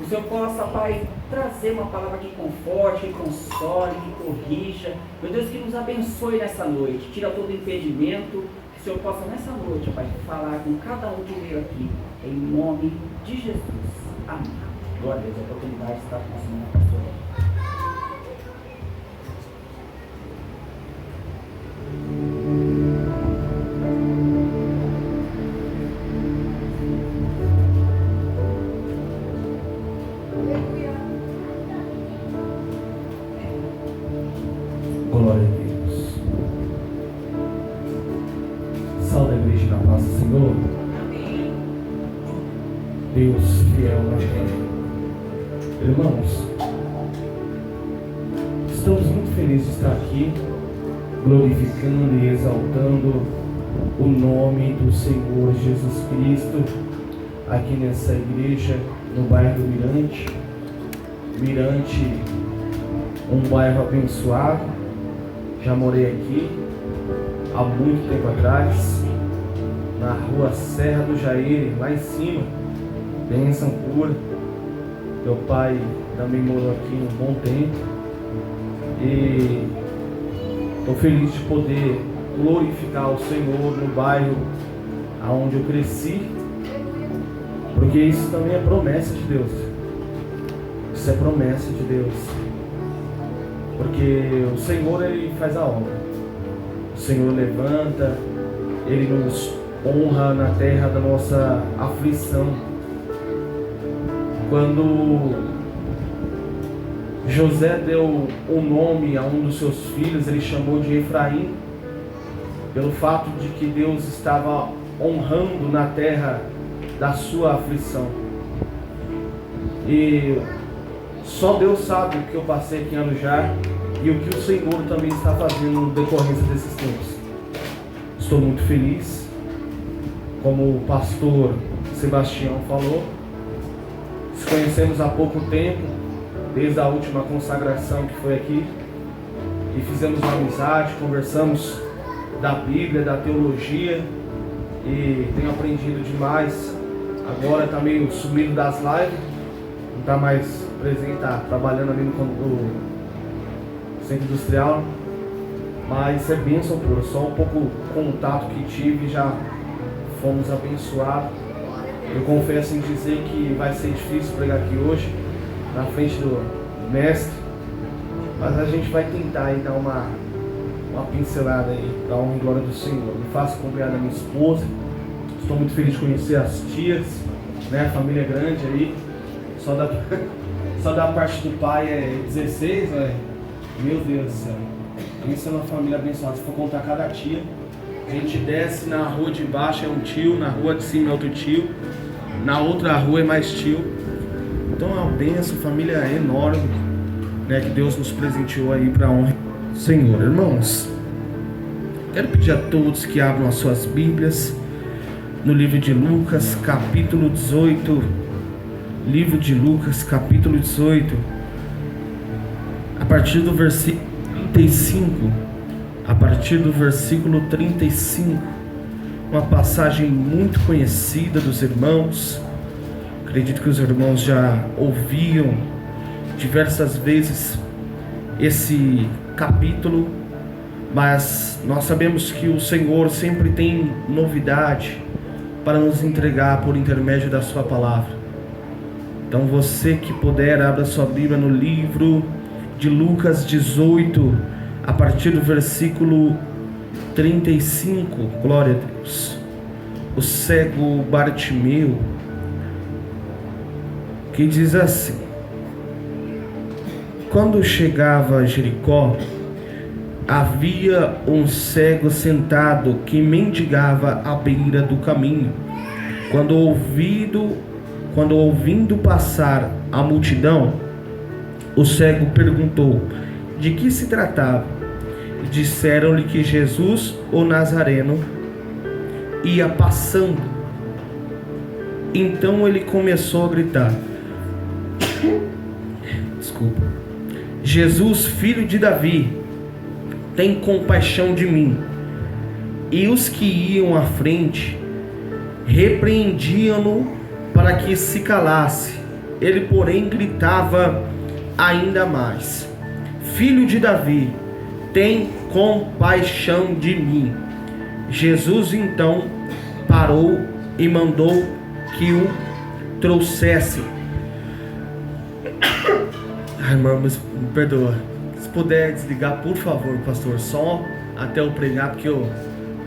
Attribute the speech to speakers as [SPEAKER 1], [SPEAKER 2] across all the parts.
[SPEAKER 1] O Senhor possa, Pai, trazer uma palavra que conforte, que console, que corrija. Meu Deus, que nos abençoe nessa noite. Tira todo impedimento. Que o Senhor possa nessa noite, Pai, falar com cada um que veio aqui. Em nome de Jesus. Amém. Glória a Deus. A oportunidade está com a semana pastora.
[SPEAKER 2] Glória a Deus. Salve a igreja na paz do Senhor.
[SPEAKER 3] Amém.
[SPEAKER 2] Deus fiel na terra. Irmãos, estamos muito felizes de estar aqui, glorificando e exaltando o nome do Senhor Jesus Cristo, aqui nessa igreja, no bairro do Mirante. Mirante, um bairro abençoado. Já morei aqui há muito tempo atrás, na rua Serra do Jair, lá em cima, bênção pura. Meu pai também morou aqui um bom tempo e estou feliz de poder glorificar o Senhor no bairro onde eu cresci, porque isso também é promessa de Deus. Isso é promessa de Deus. Porque o Senhor, Ele faz a obra. O Senhor levanta, Ele nos honra na terra da nossa aflição. Quando José deu o nome a um dos seus filhos, ele chamou de Efraim, pelo fato de que Deus estava honrando na terra da sua aflição. E só Deus sabe o que eu passei aqui em Arujá e o que o Senhor também está fazendo no decorrência desses tempos. Estou muito feliz, como o pastor Sebastião falou. Nos conhecemos há pouco tempo, desde a última consagração que foi aqui, e fizemos uma amizade, conversamos da Bíblia, da teologia, e tenho aprendido demais. Agora está meio sumido das lives, não está mais presente, está trabalhando ali no centro industrial, mas é bênção pura. Só um pouco contato que tive, já fomos abençoados. Eu confesso em dizer que vai ser difícil pregar aqui hoje, na frente do mestre, mas a gente vai tentar aí dar uma pincelada aí, da honra e glória do Senhor. Me faço acompanhar da minha esposa. Estou muito feliz de conhecer as tias, né? A família grande aí. Só da parte do pai é 16, né? Meu Deus do céu. Isso é uma família abençoada. Se for contar cada tia, a gente desce na rua de baixo é um tio, na rua de cima é outro tio, na outra rua é mais tio. Então é uma benção, família enorme, né? Que Deus nos presenteou aí para a honra do Senhor. Irmãos, quero pedir a todos que abram as suas Bíblias no livro de Lucas, capítulo 18. Livro de Lucas, capítulo 18, a partir do versículo 35, a partir do versículo 35, uma passagem muito conhecida dos irmãos. Acredito que os irmãos já ouviam diversas vezes esse capítulo, mas nós sabemos que o Senhor sempre tem novidade para nos entregar por intermédio da sua palavra. Então você que puder, abra sua Bíblia no livro de Lucas 18, a partir do versículo 35, glória a Deus. O cego Bartimeu, que diz assim: quando chegava a Jericó, havia um cego sentado que mendigava à beira do caminho. Quando ouvindo passar a multidão, o cego perguntou de que se tratava. Disseram-lhe que Jesus, o Nazareno, ia passando. Então ele começou a gritar: desculpa, Jesus, filho de Davi, tem compaixão de mim. E os que iam à frente repreendiam-no para que se calasse. ele porém gritava ainda mais: Filho de Davi, tem compaixão de mim. Jesus então parou e mandou que o trouxesse. Ai, irmão, me perdoa. Se puder desligar, por favor, pastor, só até eu pregar, porque eu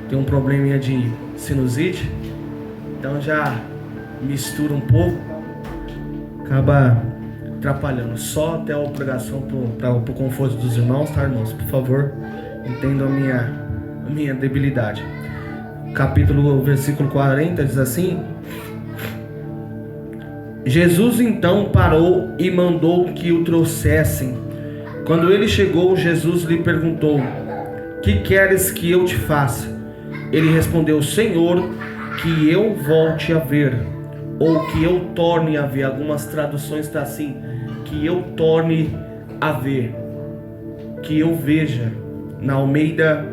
[SPEAKER 2] tenho um probleminha de sinusite, então já mistura um pouco, acaba atrapalhando. Só até a pregação para o conforto dos irmãos, tá, irmãos? Por favor, entendam a minha debilidade. Versículo 40 diz assim: Jesus então parou e mandou que o trouxessem. Quando ele chegou, Jesus lhe perguntou: Que queres que eu te faça? Ele respondeu: Senhor, que eu volte a ver, ou que eu torne a ver. Algumas traduções está assim: que eu torne a ver, que eu veja. Na Almeida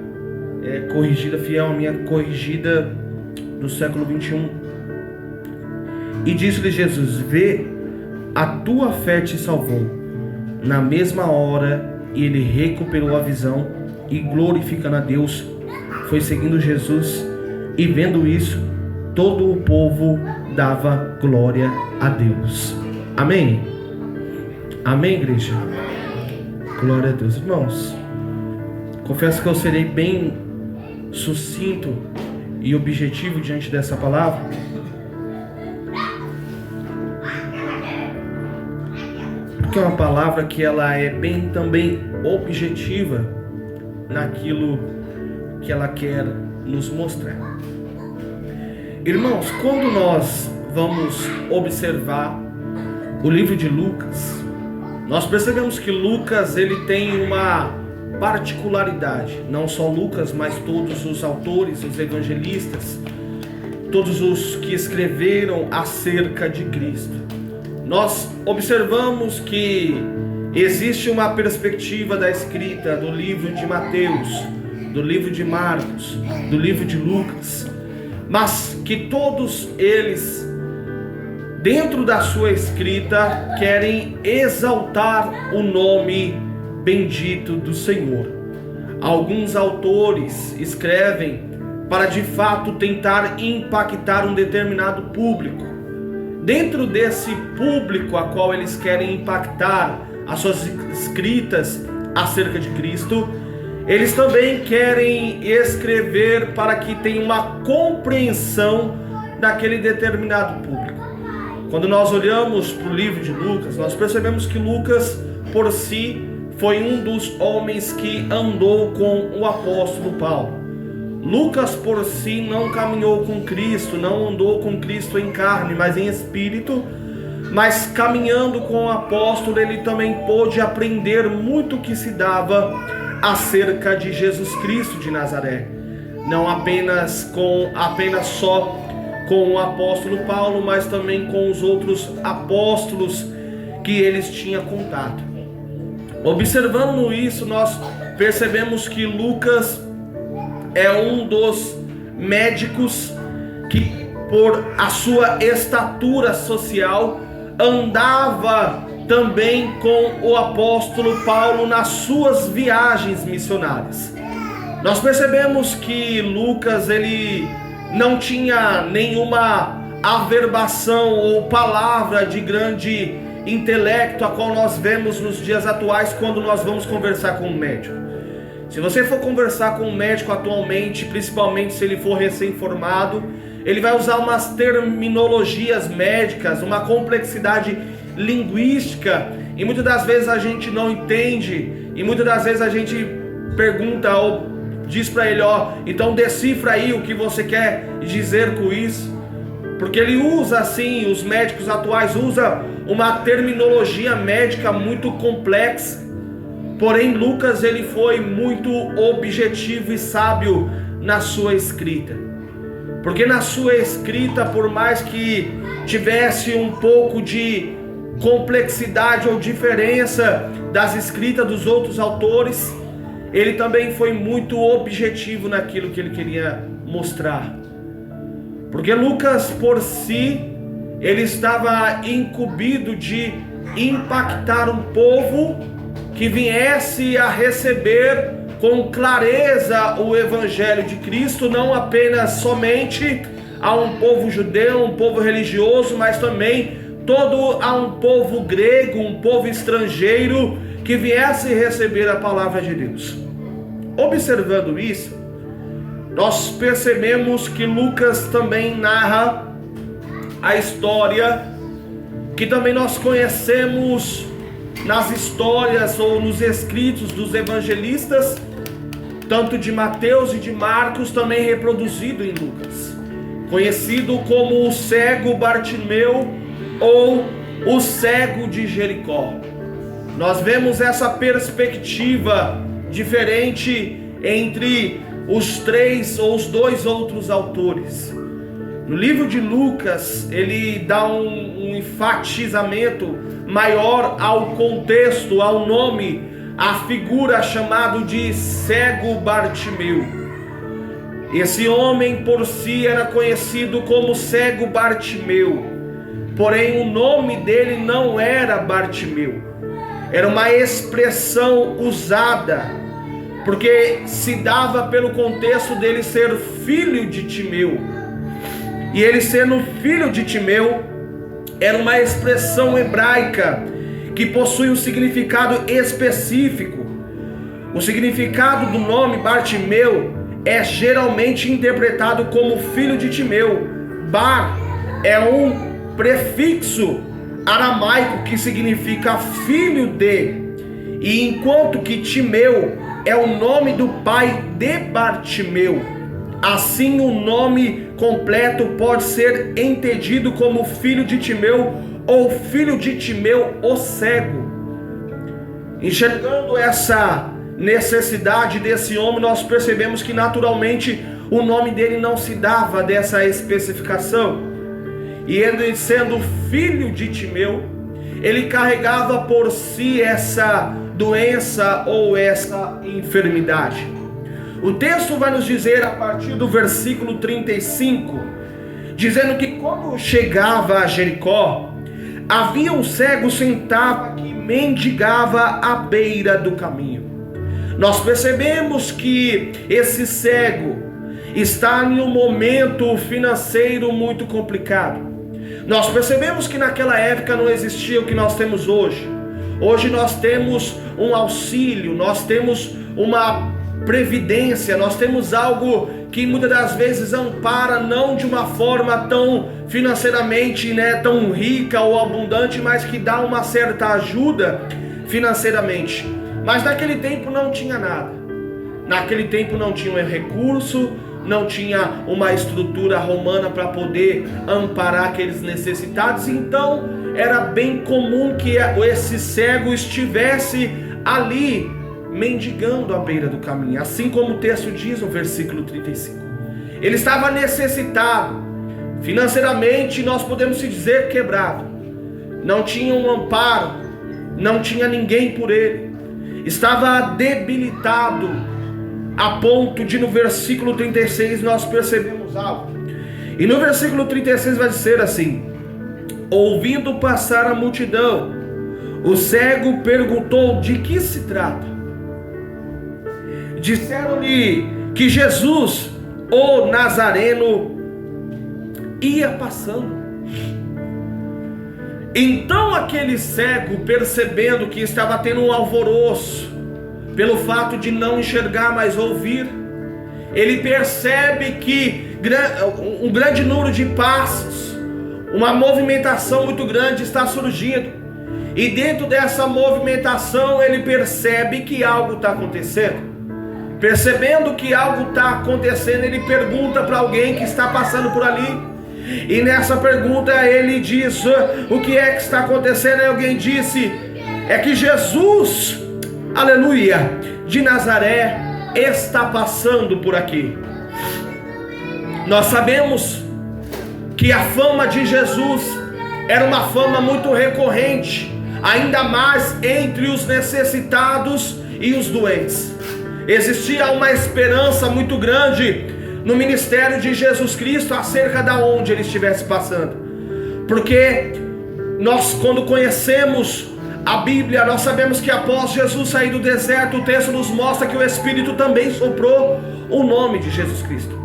[SPEAKER 2] corrigida fiel, a minha corrigida do século 21. E disse-lhe Jesus: Vê, a tua fé te salvou. Na mesma hora ele recuperou a visão e, glorificando a Deus, foi seguindo Jesus. E vendo isso, todo o povo dava glória a Deus. Amém? Amém, igreja? Glória a Deus. Irmãos, confesso que eu serei bem sucinto e objetivo diante dessa palavra, porque é uma palavra que ela é bem também objetiva naquilo que ela quer nos mostrar. Irmãos, quando nós vamos observar o livro de Lucas, nós percebemos que Lucas ele tem uma particularidade. Não só Lucas, mas todos os autores, os evangelistas, todos os que escreveram acerca de Cristo. Nós observamos que existe uma perspectiva da escrita do livro de Mateus, do livro de Marcos, do livro de Lucas, mas que todos eles, dentro da sua escrita, querem exaltar o nome bendito do Senhor. Alguns autores escrevem para de fato tentar impactar um determinado público. Dentro desse público a qual eles querem impactar as suas escritas acerca de Cristo, eles também querem escrever para que tenha uma compreensão daquele determinado público. Quando nós olhamos para o livro de Lucas, nós percebemos que Lucas, por si, foi um dos homens que andou com o apóstolo Paulo. Lucas, por si, não caminhou com Cristo, não andou com Cristo em carne, mas em espírito. Mas caminhando com o apóstolo, ele também pôde aprender muito que se dava acerca de Jesus Cristo de Nazaré. Não apenas só com o apóstolo Paulo, mas também com os outros apóstolos que eles tinham contato. Observando isso, nós percebemos que Lucas é um dos médicos que, por a sua estatura social, andava também com o apóstolo Paulo nas suas viagens missionárias. Nós percebemos que Lucas ele não tinha nenhuma averbação ou palavra de grande intelecto a qual nós vemos nos dias atuais quando nós vamos conversar com um médico. Se você for conversar com um médico atualmente, principalmente se ele for recém-formado, ele vai usar umas terminologias médicas, uma complexidade linguística, e muitas das vezes a gente não entende, e muitas das vezes a gente pergunta ou diz para ele: então decifra aí o que você quer dizer com isso, porque ele usa assim, os médicos atuais usam uma terminologia médica muito complexa. Porém, Lucas ele foi muito objetivo e sábio na sua escrita. Porque na sua escrita, por mais que tivesse um pouco de complexidade ou diferença das escritas dos outros autores, ele também foi muito objetivo naquilo que ele queria mostrar. Porque Lucas por si, ele estava incumbido de impactar um povo que viesse a receber com clareza o Evangelho de Cristo, não apenas somente a um povo judeu, um povo religioso, mas também a um povo grego, um povo estrangeiro que viesse receber a palavra de Deus. Observando isso, nós percebemos que Lucas também narra a história que também nós conhecemos nas histórias ou nos escritos dos evangelistas, tanto de Mateus e de Marcos, também reproduzido em Lucas, conhecido como o cego Bartimeu ou o cego de Jericó. Nós vemos essa perspectiva diferente entre os três ou os dois outros autores. No livro de Lucas, ele dá um enfatizamento maior ao contexto, ao nome, à figura chamado de cego Bartimeu. Esse homem por si era conhecido como cego Bartimeu, porém o nome dele não era Bartimeu, era uma expressão usada, porque se dava pelo contexto dele ser filho de Timeu. E ele sendo filho de Timeu, era uma expressão hebraica que possui um significado específico. O significado do nome Bartimeu é geralmente interpretado como filho de Timeu. Bar é um prefixo aramaico que significa filho de, e enquanto que Timeu é o nome do pai de Bartimeu, assim o nome completo pode ser entendido como filho de Timeu ou filho de Timeu o cego. Enxergando essa necessidade desse homem, nós percebemos que naturalmente o nome dele não se dava dessa especificação, e ele sendo filho de Timeu, ele carregava por si essa doença ou essa enfermidade. O texto vai nos dizer a partir do versículo 35, dizendo que quando chegava a Jericó, havia um cego sentado que mendigava à beira do caminho. Nós percebemos que esse cego está em um momento financeiro muito complicado. Nós percebemos que naquela época não existia o que nós temos hoje. Hoje nós temos um auxílio, nós temos uma previdência, nós temos algo que muitas das vezes ampara, não de uma forma tão financeiramente, tão rica ou abundante, mas que dá uma certa ajuda financeiramente. Mas naquele tempo não tinha nada. Naquele tempo não tinha um recurso, não tinha uma estrutura romana para poder amparar aqueles necessitados. Então era bem comum que esse cego estivesse ali mendigando à beira do caminho, assim como o texto diz no versículo 35. Ele estava necessitado, financeiramente nós podemos se dizer quebrado, não tinha um amparo, não tinha ninguém por ele, estava debilitado, a ponto de no versículo 36 nós percebemos algo. E no versículo 36 vai dizer assim: ouvindo passar a multidão, o cego perguntou de que se trata. Disseram-lhe que Jesus, o Nazareno, ia passando. Então aquele cego, percebendo que estava tendo um alvoroço pelo fato de não enxergar, mas ouvir, ele percebe que um grande número de passos, uma movimentação muito grande está surgindo, e dentro dessa movimentação ele percebe que algo está acontecendo. Percebendo que algo está acontecendo, ele pergunta para alguém que está passando por ali, e nessa pergunta ele diz: o que é que está acontecendo? E alguém disse: é que Jesus, aleluia, de Nazaré está passando por aqui. Nós sabemos que a fama de Jesus era uma fama muito recorrente, ainda mais entre os necessitados e os doentes. Existia uma esperança muito grande no ministério de Jesus Cristo acerca de onde ele estivesse passando. Porque nós, quando conhecemos a Bíblia, nós sabemos que após Jesus sair do deserto, o texto nos mostra que o Espírito também soprou o nome de Jesus Cristo.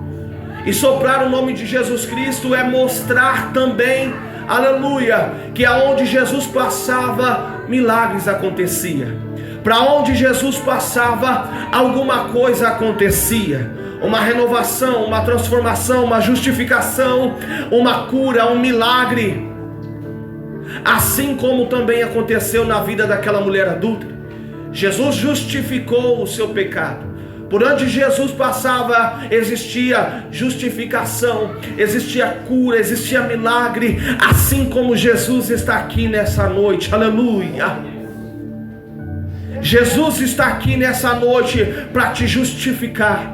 [SPEAKER 2] E soprar o nome de Jesus Cristo é mostrar também, aleluia, que aonde Jesus passava, milagres aconteciam. Para onde Jesus passava, alguma coisa acontecia. Uma renovação, uma transformação, uma justificação, uma cura, um milagre. Assim como também aconteceu na vida daquela mulher adúltera. Jesus justificou o seu pecado. Por onde Jesus passava, existia justificação, existia cura, existia milagre. Assim como Jesus está aqui nessa noite, aleluia. Jesus está aqui nessa noite para te justificar.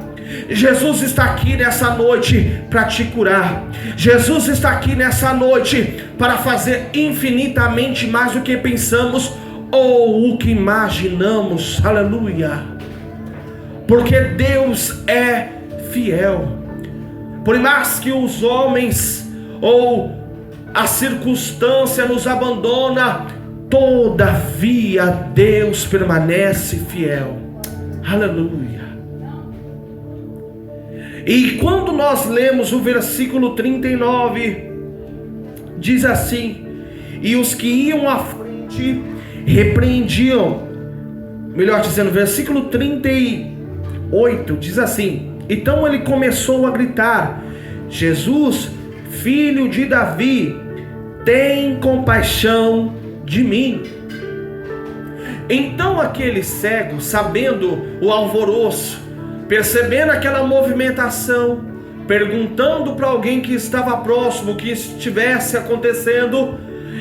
[SPEAKER 2] Jesus está aqui nessa noite para te curar. Jesus está aqui nessa noite para fazer infinitamente mais do que pensamos ou o que imaginamos, aleluia. Porque Deus é fiel. Por mais que os homens ou a circunstância nos abandona, todavia Deus permanece fiel, aleluia. E quando nós lemos o versículo 39, diz assim: e os que iam à frente repreendiam, melhor dizendo, versículo 38 diz assim: então ele começou a gritar: Jesus, filho de Davi, tem compaixão de mim. Então aquele cego, sabendo o alvoroço, percebendo aquela movimentação, perguntando para alguém que estava próximo o que estivesse acontecendo,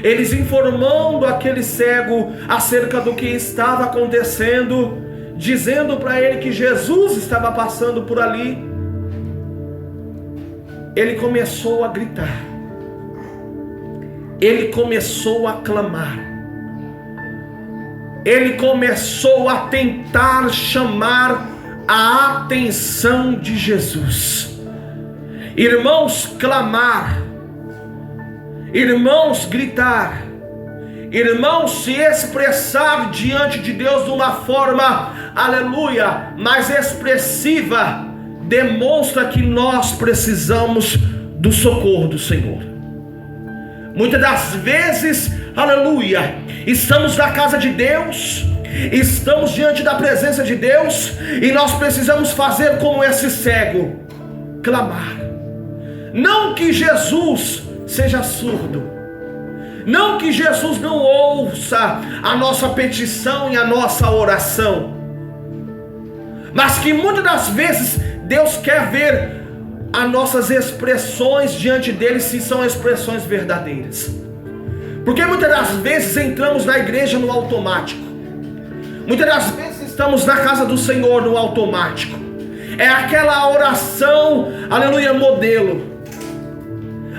[SPEAKER 2] eles informando aquele cego acerca do que estava acontecendo, dizendo para ele que Jesus estava passando por ali, ele começou a gritar, ele começou a clamar, ele começou a tentar chamar a atenção de Jesus. Irmãos, clamar, irmãos, gritar, irmãos, se expressar diante de Deus de uma forma, aleluia, mais expressiva, demonstra que nós precisamos do socorro do Senhor. Muitas das vezes, aleluia, estamos na casa de Deus, estamos diante da presença de Deus, e nós precisamos fazer como esse cego, clamar. Não que Jesus seja surdo, não que Jesus não ouça a nossa petição e a nossa oração, mas que muitas das vezes Deus quer ver as nossas expressões diante dele, se são expressões verdadeiras. Porque muitas das vezes entramos na igreja no automático, muitas das vezes estamos na casa do Senhor no automático. É aquela oração, aleluia, modelo,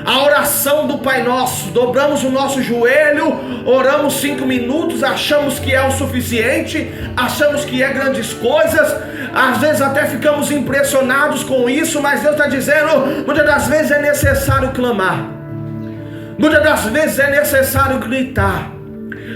[SPEAKER 2] a oração do Pai Nosso. Dobramos o nosso joelho, oramos 5 minutos, achamos que é o suficiente, achamos que é grandes coisas, às vezes até ficamos impressionados com isso, mas Deus está dizendo, muitas das vezes é necessário clamar, muitas das vezes é necessário gritar,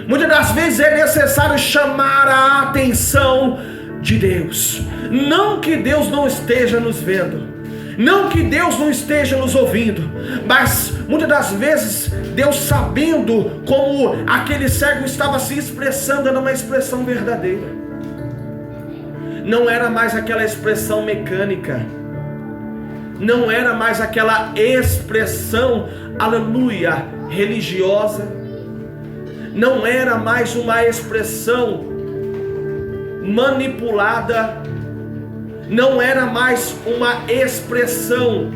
[SPEAKER 2] muitas das vezes é necessário chamar a atenção de Deus. Não que Deus não esteja nos vendo, não que Deus não esteja nos ouvindo, mas muitas das vezes Deus, sabendo como aquele cego estava se expressando, era uma expressão verdadeira, não era mais aquela expressão mecânica, não era mais aquela expressão, aleluia, religiosa, não era mais uma expressão manipulada, não era mais uma expressão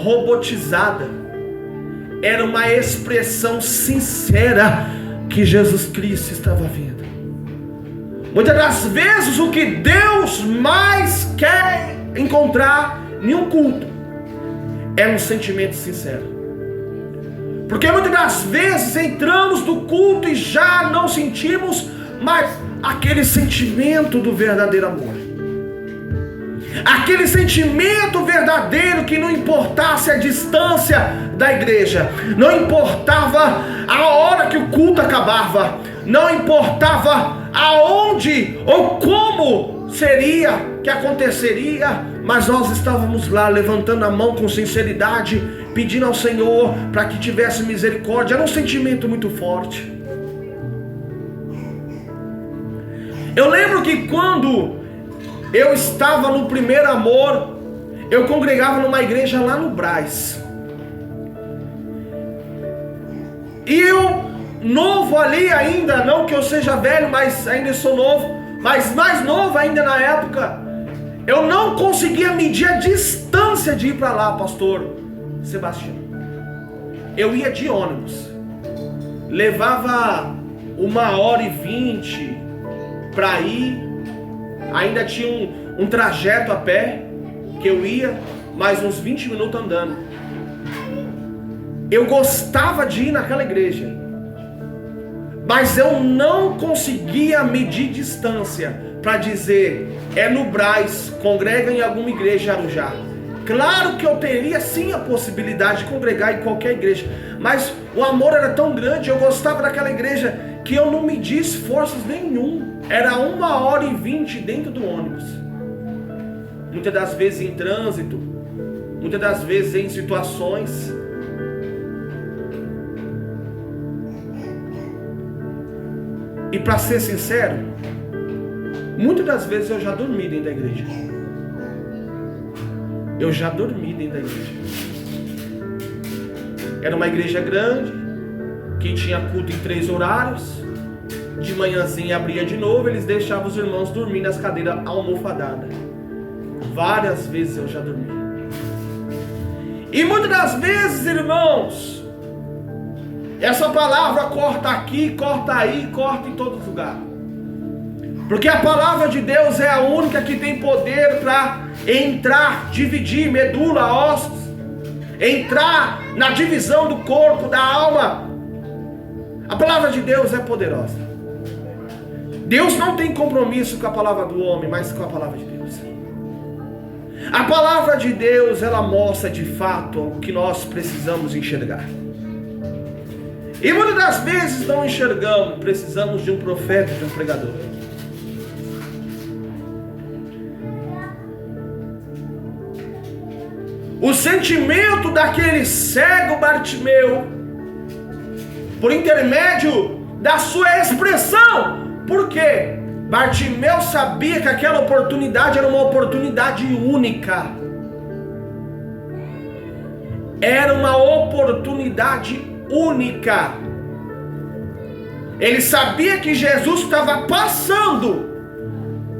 [SPEAKER 2] robotizada, era uma expressão sincera que Jesus Cristo estava vendo. Muitas das vezes o que Deus mais quer encontrar em um culto é um sentimento sincero. Porque muitas das vezes entramos no culto e já não sentimos mais aquele sentimento do verdadeiro amor. aquele sentimento verdadeiro que não importasse a distância da igreja, não importava a hora que o culto acabava, não importava aonde ou como seria que aconteceria, mas nós estávamos lá levantando a mão com sinceridade, pedindo ao Senhor para que tivesse misericórdia. Era um sentimento muito forte. Eu lembro que quando eu estava no primeiro amor, eu congregava numa igreja lá no Brás. E eu, novo ali ainda, não que eu seja velho, mas ainda sou novo, mas mais novo ainda na época, eu não conseguia medir a distância de ir para lá, pastor Sebastião. Eu ia de ônibus, levava 1h20 para ir, ainda tinha um trajeto a pé, que eu ia mais uns 20 minutos andando. Eu gostava de ir naquela igreja, mas eu não conseguia medir distância para dizer, é no Brás, congrega em alguma igreja em Arujá. Claro que eu teria sim a possibilidade de congregar em qualquer igreja, mas o amor era tão grande, eu gostava daquela igreja, que eu não medi esforços nenhum. Era 1h20 dentro do ônibus, muitas das vezes em trânsito, muitas das vezes em situações. E para ser sincero, muitas das vezes eu já dormi dentro da igreja. Eu já dormi dentro da igreja. Era uma igreja grande, que tinha culto em 3 horários. De manhãzinha abria de novo, eles deixavam os irmãos dormir nas cadeiras almofadadas. Várias vezes eu já dormi. E muitas das vezes, irmãos, essa palavra corta aqui, corta aí, corta em todo lugar. Porque a palavra de Deus é a única que tem poder para entrar, dividir medula, ossos, entrar na divisão do corpo, da alma. A palavra de Deus é poderosa. Deus não tem compromisso com a palavra do homem, mas com a palavra de Deus. A palavra de Deus, ela mostra de fato o que nós precisamos enxergar. E muitas das vezes não enxergamos, precisamos de um profeta, de um pregador. O sentimento daquele cego Bartimeu, por intermédio da sua expressão, porque Bartimeu sabia que aquela oportunidade era uma oportunidade única. Era uma oportunidade única. Ele sabia que Jesus estava passando.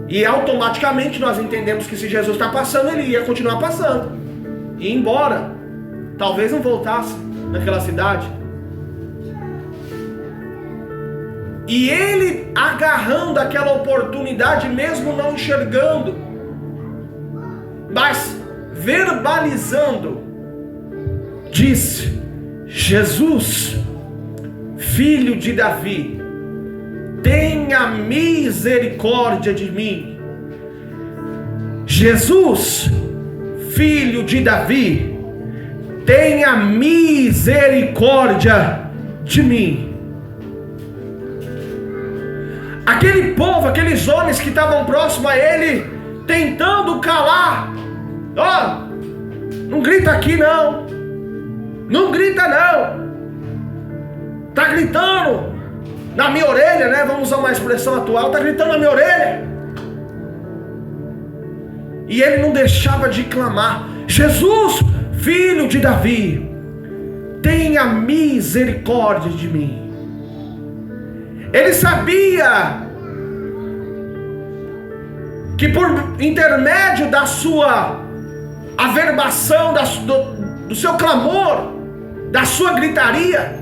[SPEAKER 2] E automaticamente nós entendemos que se Jesus está passando, ele ia continuar passando. E ir embora. Talvez não voltasse naquela cidade. E ele agarrando aquela oportunidade, mesmo não enxergando, mas verbalizando, disse: Jesus, filho de Davi, tenha misericórdia de mim. Jesus, filho de Davi, tenha misericórdia de mim. Aquele povo, aqueles homens que estavam próximos a ele, tentando calar. Ó, não grita aqui não. Não grita não. Tá gritando na minha orelha, né? Vamos usar uma expressão atual. Tá gritando na minha orelha. E ele não deixava de clamar: Jesus, filho de Davi, tenha misericórdia de mim. Ele sabia que por intermédio da sua averbação, do seu clamor, da sua gritaria,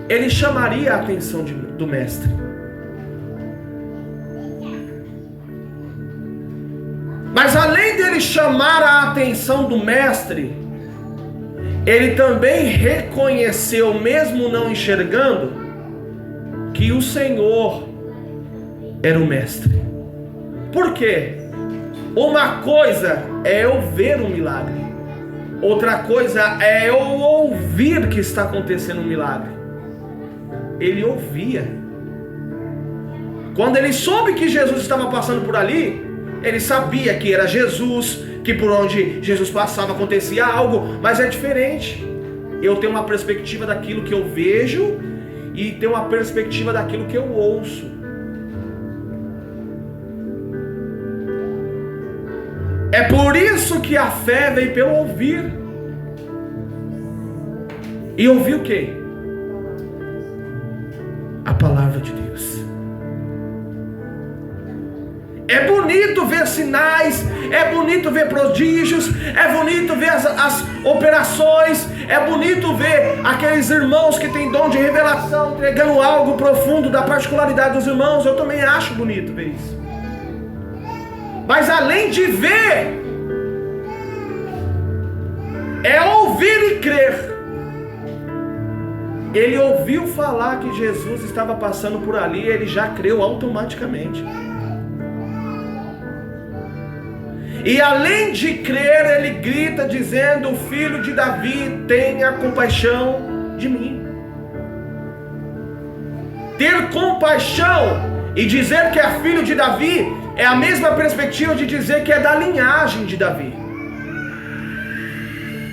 [SPEAKER 2] ele chamaria a atenção do mestre. Mas além dele chamar a atenção do mestre, ele também reconheceu, mesmo não enxergando, que o Senhor era o mestre. Por quê? Uma coisa é eu ver um milagre, outra coisa é eu ouvir que está acontecendo um milagre. Ele ouvia. Quando ele soube que Jesus estava passando por ali, ele sabia que era Jesus, que por onde Jesus passava acontecia algo, mas é diferente. Eu tenho uma perspectiva daquilo que eu vejo e tenho uma perspectiva daquilo que eu ouço. É por isso que a fé vem pelo ouvir. E ouvir o quê? A palavra de Deus. É bonito ver sinais, é bonito ver prodígios, é bonito ver as operações, é bonito ver aqueles irmãos que têm dom de revelação, entregando algo profundo da particularidade dos irmãos. Eu também acho bonito ver isso. Mas além de ver, é ouvir e crer. Ele ouviu falar que Jesus estava passando por ali, ele já creu automaticamente. E além de crer, ele grita dizendo: Filho de Davi, tenha compaixão de mim. Ter compaixão e dizer que é filho de Davi é a mesma perspectiva de dizer que é da linhagem de Davi.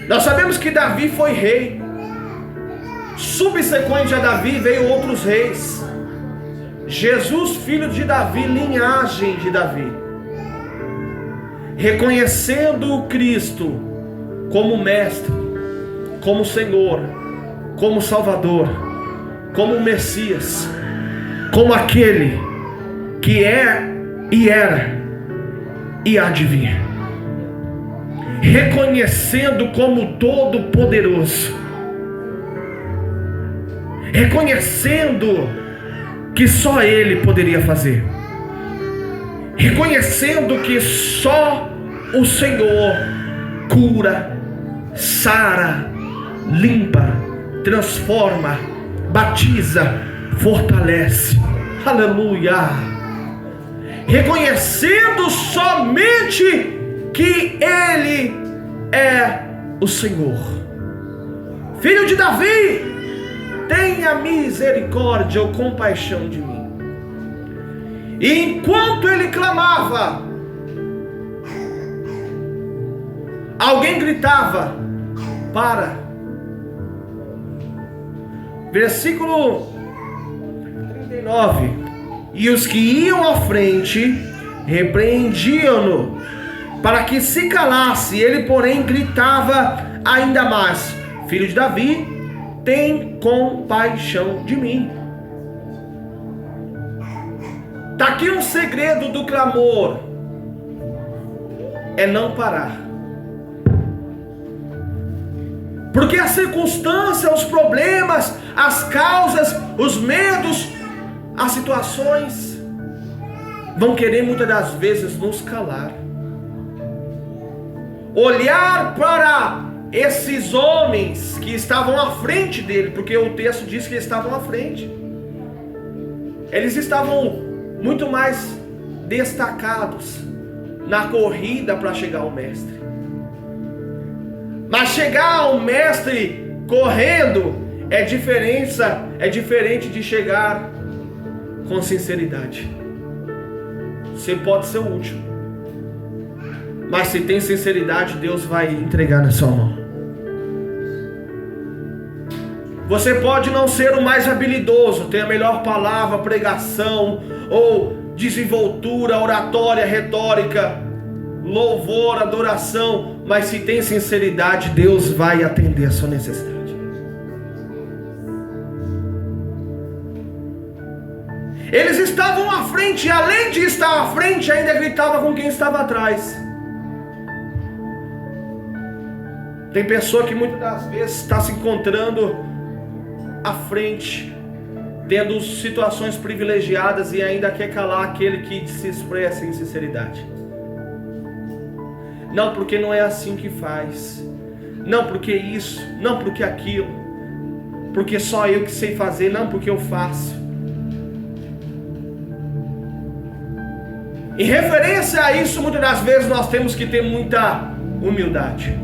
[SPEAKER 2] Nós sabemos que Davi foi rei. Subsequente a Davi veio outros reis. Jesus, filho de Davi, linhagem de Davi. Reconhecendo o Cristo como mestre, como Senhor, como Salvador, como Messias, como aquele que é e era e há de vir. Reconhecendo como Todo-Poderoso, reconhecendo que só Ele poderia fazer, reconhecendo que só o Senhor cura, sara, limpa, transforma, batiza, fortalece. Aleluia! Reconhecendo somente que Ele é o Senhor. Filho de Davi, tenha misericórdia ou compaixão de mim. E enquanto ele clamava, alguém gritava: para. Versículo 39. E os que iam à frente repreendiam-no para que se calasse. Ele, porém, gritava ainda mais: Filho de Davi, tem compaixão de mim. Está aqui um segredo do clamor: é não parar. Porque a circunstância, os problemas, as causas, os medos, as situações vão querer muitas das vezes nos calar. Olhar para esses homens que estavam à frente dele, porque o texto diz que eles estavam à frente. Eles estavam muito mais destacados na corrida para chegar ao mestre. Mas chegar ao mestre correndo é diferente de chegar com sinceridade. Você pode ser o último, mas se tem sinceridade, Deus vai entregar na sua mão. Você pode não ser o mais habilidoso, ter a melhor palavra, pregação, ou desenvoltura, oratória, retórica, louvor, adoração, mas se tem sinceridade, Deus vai atender a sua necessidade. Eles estavam à frente, e além de estar à frente, ainda gritava com quem estava atrás. Tem pessoa que muitas das vezes está se encontrando à frente, tendo situações privilegiadas, e ainda quer calar aquele que se expressa em sinceridade. Não porque não é assim que faz, não porque isso, não porque aquilo, porque só eu que sei fazer, não porque eu faço. Em referência a isso, muitas das vezes nós temos que ter muita humildade.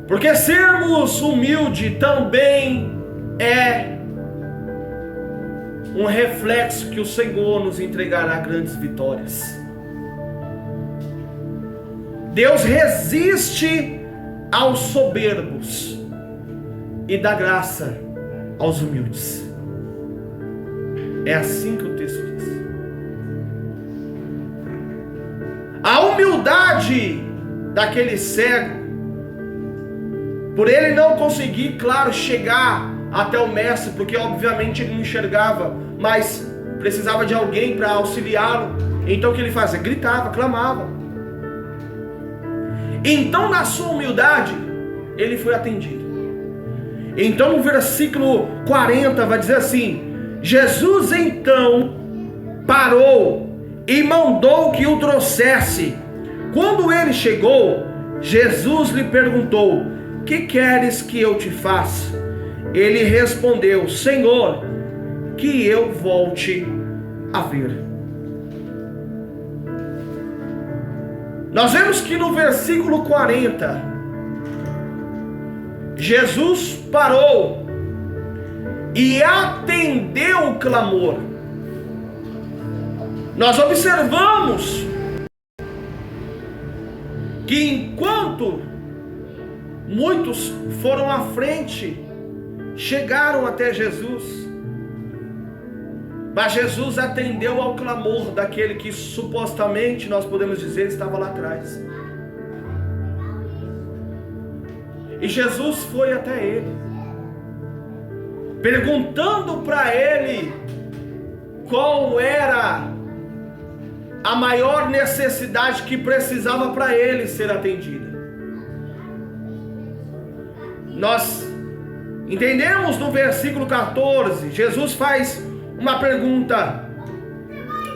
[SPEAKER 2] Porque sermos humildes também é um reflexo que o Senhor nos entregará grandes vitórias. Deus resiste aos soberbos e dá graça aos humildes. É assim que o texto diz. A humildade daquele cego, por ele não conseguir, claro, chegar até o mestre, porque obviamente ele não enxergava, mas precisava de alguém para auxiliá-lo. Então o que ele fazia? Gritava, clamava. Então na sua humildade, ele foi atendido. Então no versículo 40 vai dizer assim: Jesus então parou e mandou que o trouxesse. Quando ele chegou, Jesus lhe perguntou: que queres que eu te faça? Ele respondeu: Senhor, que eu volte a ver. Nós vemos que no versículo 40, Jesus parou e atendeu o clamor. Nós observamos que enquanto muitos foram à frente, chegaram até Jesus, mas Jesus atendeu ao clamor daquele que supostamente, nós podemos dizer, estava lá atrás. E Jesus foi até ele, perguntando para ele qual era a maior necessidade que precisava para ele ser atendida. Nós entendemos no versículo 14, Jesus faz uma pergunta,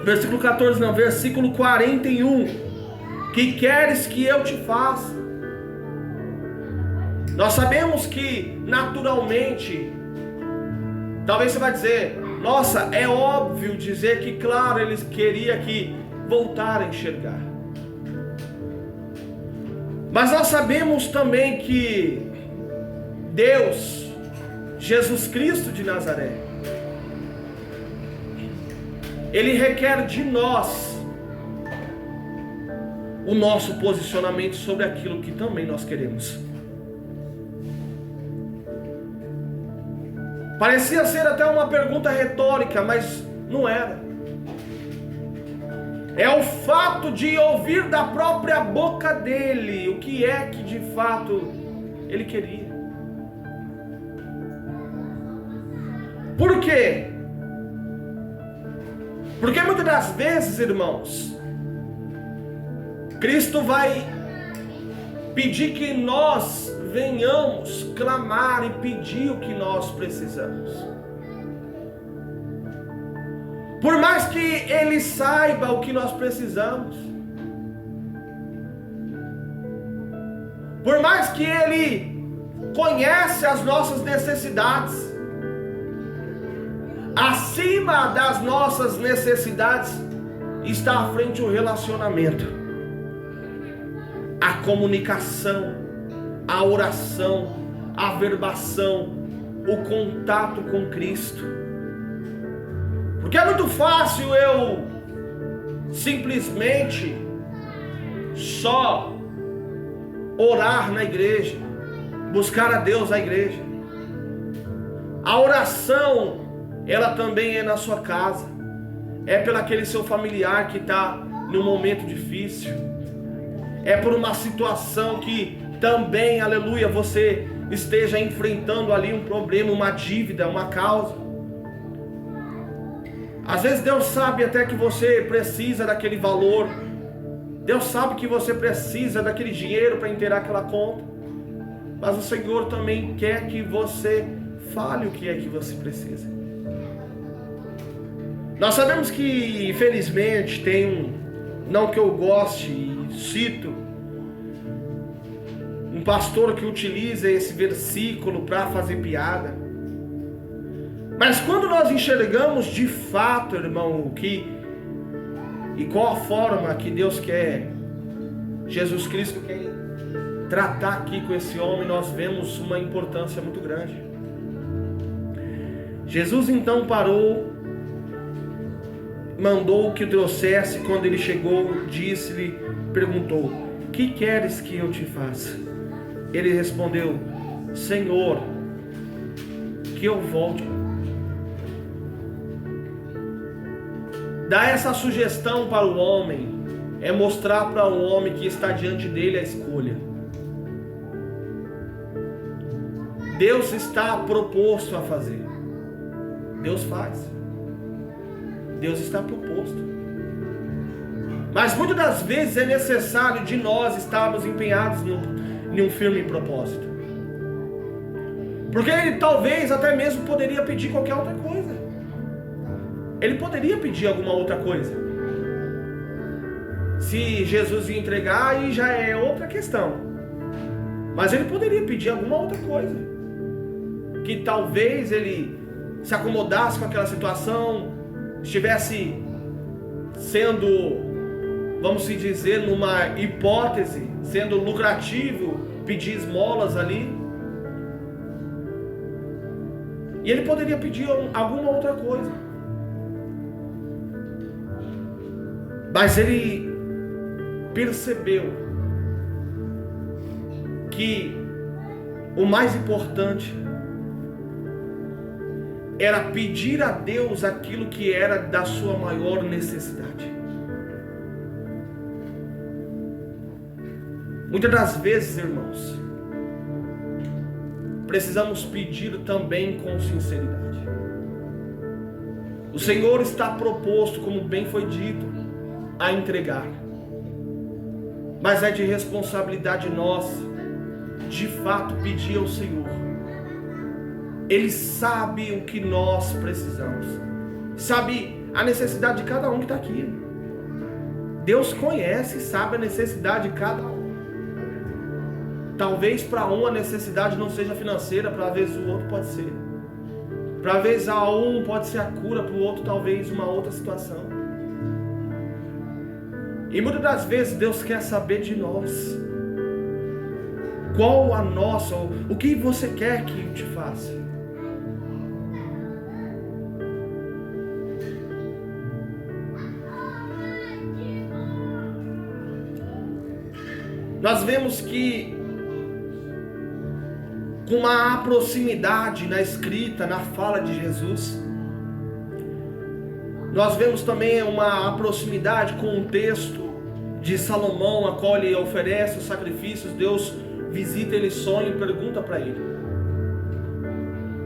[SPEAKER 2] versículo 14 não, versículo 41, que queres que eu te faça? Nós sabemos que naturalmente, talvez você vai dizer, nossa, é óbvio dizer que claro, eles queriam que voltar a enxergar. Mas nós sabemos também que Deus, Jesus Cristo de Nazaré, Ele requer de nós o nosso posicionamento sobre aquilo que também nós queremos. Parecia ser até uma pergunta retórica, mas não era. É o fato de ouvir da própria boca dele o que é que de fato ele queria. Por quê? Porque muitas das vezes, irmãos, Cristo vai pedir que nós venhamos clamar e pedir o que nós precisamos. Por mais que Ele saiba o que nós precisamos, por mais que Ele conhece as nossas necessidades, acima das nossas necessidades está à frente o relacionamento, a comunicação, a oração, a verbação, o contato com Cristo. Porque é muito fácil eu simplesmente só orar na igreja, buscar a Deus na igreja. A oração, ela também é na sua casa, é pelo aquele seu familiar que está num momento difícil, é por uma situação que também, aleluia, você esteja enfrentando ali um problema, uma dívida, uma causa. Às vezes Deus sabe até que você precisa daquele valor, Deus sabe que você precisa daquele dinheiro para inteirar aquela conta, mas o Senhor também quer que você fale o que é que você precisa. Nós sabemos que, infelizmente, tem não que eu goste e cito, um pastor que utiliza esse versículo para fazer piada. Mas quando nós enxergamos de fato, irmão, o que e qual a forma que Deus quer, Jesus Cristo quer tratar aqui com esse homem, nós vemos uma importância muito grande. Jesus então parou, mandou que o trouxesse. Quando ele chegou, disse-lhe, perguntou: que queres que eu te faça? Ele respondeu: Senhor, que eu volte. Dar essa sugestão para o homem é mostrar para o homem que está diante dele a escolha. Deus está proposto a fazer. Deus faz. Deus está proposto. Mas muitas das vezes é necessário de nós estarmos empenhados em um firme propósito. Porque ele talvez até mesmo poderia pedir qualquer outra coisa. Ele poderia pedir alguma outra coisa. Se Jesus ia entregar, aí já é outra questão. Mas ele poderia pedir alguma outra coisa. Que talvez ele se acomodasse com aquela situação, estivesse sendo, vamos dizer, numa hipótese, sendo lucrativo pedir esmolas ali. E ele poderia pedir alguma outra coisa. Mas ele percebeu que o mais importante era pedir a Deus aquilo que era da sua maior necessidade. Muitas das vezes, irmãos, precisamos pedir também com sinceridade. O Senhor está proposto, como bem foi dito, a entregar. Mas é de responsabilidade nossa, de fato, pedir ao Senhor. Ele sabe o que nós precisamos. Sabe a necessidade de cada um que está aqui. Deus conhece e sabe a necessidade de cada um. Talvez para um a necessidade não seja financeira, para vez o outro pode ser. Para vez a um pode ser a cura, para o outro talvez uma outra situação. E muitas das vezes Deus quer saber de nós. Qual a nossa, o que você quer que eu te faça? Nós vemos que com uma proximidade na escrita, na fala de Jesus, nós vemos também uma proximidade com o texto de Salomão, a qual ele oferece os sacrifícios. Deus visita ele, sonha e pergunta para ele.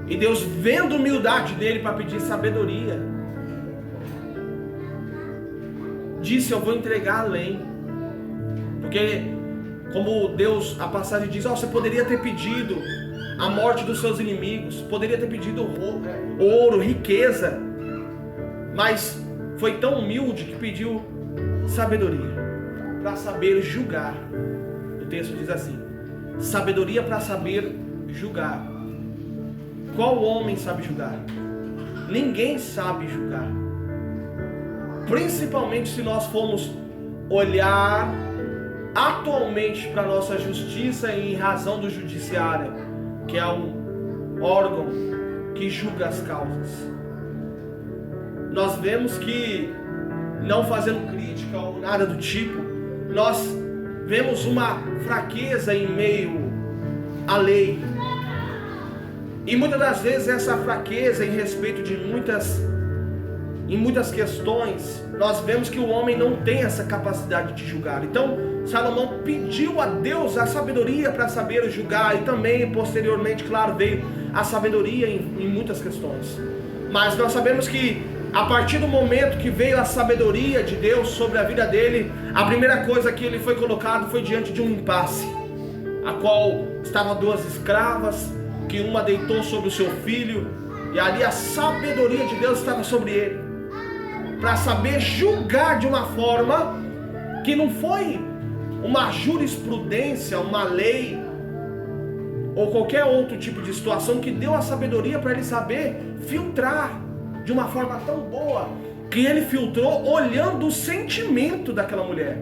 [SPEAKER 2] E Deus, vendo a humildade dele para pedir sabedoria, disse: eu vou entregar além. Porque como Deus, a passagem diz, você poderia ter pedido a morte dos seus inimigos, poderia ter pedido ouro, riqueza, mas foi tão humilde que pediu sabedoria para saber julgar. O texto diz assim: sabedoria para saber julgar. Qual homem sabe julgar? Ninguém sabe julgar. Principalmente se nós formos olhar atualmente para a nossa justiça em razão do judiciário, que é um órgão que julga as causas. Nós vemos que, não fazendo crítica ou nada do tipo, nós vemos uma fraqueza em meio à lei. E muitas das vezes essa fraqueza em respeito de muitas questões, nós vemos que o homem não tem essa capacidade de julgar. Então Salomão pediu a Deus a sabedoria para saber julgar, e também posteriormente, claro, veio a sabedoria em muitas questões. Mas nós sabemos que a partir do momento que veio a sabedoria de Deus sobre a vida dele, a primeira coisa que ele foi colocado foi diante de um impasse, a qual estavam duas escravas, que uma deitou sobre o seu filho, e ali a sabedoria de Deus estava sobre ele, para saber julgar de uma forma que não foi uma jurisprudência, uma lei ou qualquer outro tipo de situação que deu a sabedoria para ele saber filtrar de uma forma tão boa que ele filtrou olhando o sentimento daquela mulher.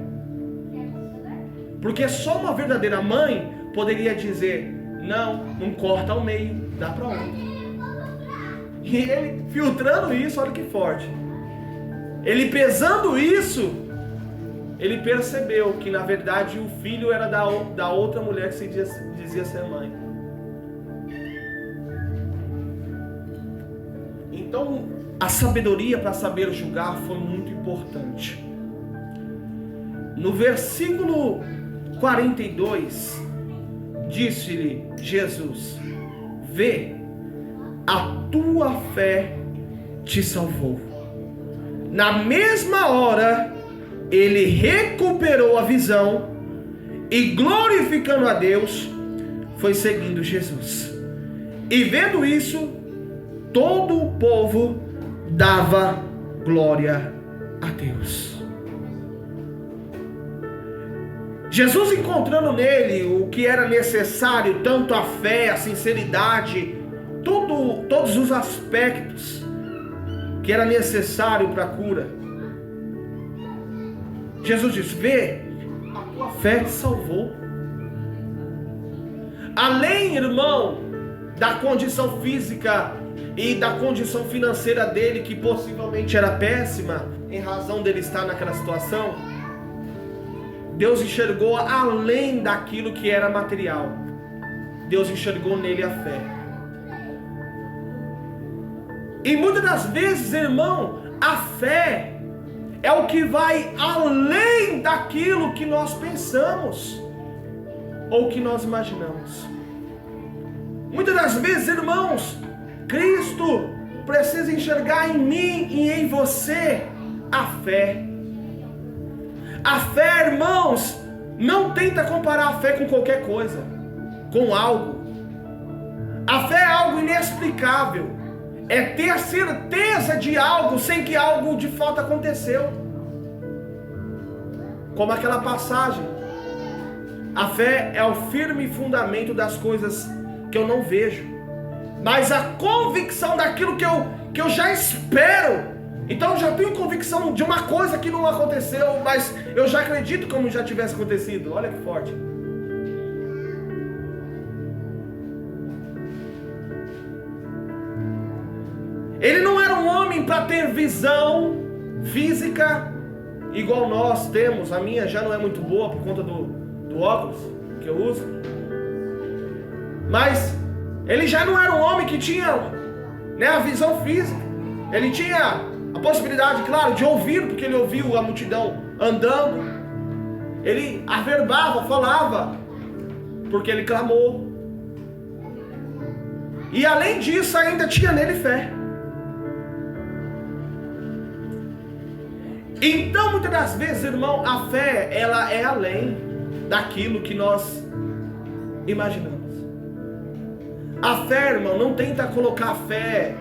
[SPEAKER 2] Porque só uma verdadeira mãe poderia dizer: não corta ao meio, dá para outro. E ele filtrando isso, olha que forte. Ele pesando isso, ele percebeu que na verdade o filho era da outra mulher que se dizia ser mãe. Então a sabedoria para saber julgar foi muito importante. No versículo 42, disse-lhe Jesus: vê, a tua fé te salvou. Na mesma hora, ele recuperou a visão e, glorificando a Deus, foi seguindo Jesus. E vendo isso, todo o povo dava glória a Deus. Jesus, encontrando nele o que era necessário, tanto a fé, a sinceridade, todos os aspectos que era necessário para a cura, Jesus diz: vê, a tua fé te salvou. Além, irmão, da condição física e da condição financeira dele, que possivelmente era péssima, em razão dele estar naquela situação, Deus enxergou além daquilo que era material. Deus enxergou nele a fé. E muitas das vezes, irmão, a fé é o que vai além daquilo que nós pensamos ou que nós imaginamos. Muitas das vezes, irmãos, Cristo precisa enxergar em mim e em você a fé. A fé, irmãos, não tenta comparar a fé com qualquer coisa, com algo. A fé é algo inexplicável. É ter a certeza de algo sem que algo de fato aconteceu. Como aquela passagem: a fé é o firme fundamento das coisas que eu não vejo, mas a convicção daquilo que eu já espero. Então eu já tenho convicção de uma coisa que não aconteceu, mas eu já acredito como já tivesse acontecido. Olha que forte. Ele não era um homem para ter visão física igual nós temos. A minha já não é muito boa por conta do óculos que eu uso. Mas ele já não era um homem que tinha, a visão física. Ele tinha a possibilidade, claro, de ouvir, porque ele ouviu a multidão andando. Ele averbava, falava, porque ele clamou. E além disso, ainda tinha nele fé. Então, muitas das vezes, irmão, a fé, ela é além daquilo que nós imaginamos. A fé, irmão, não tenta colocar a fé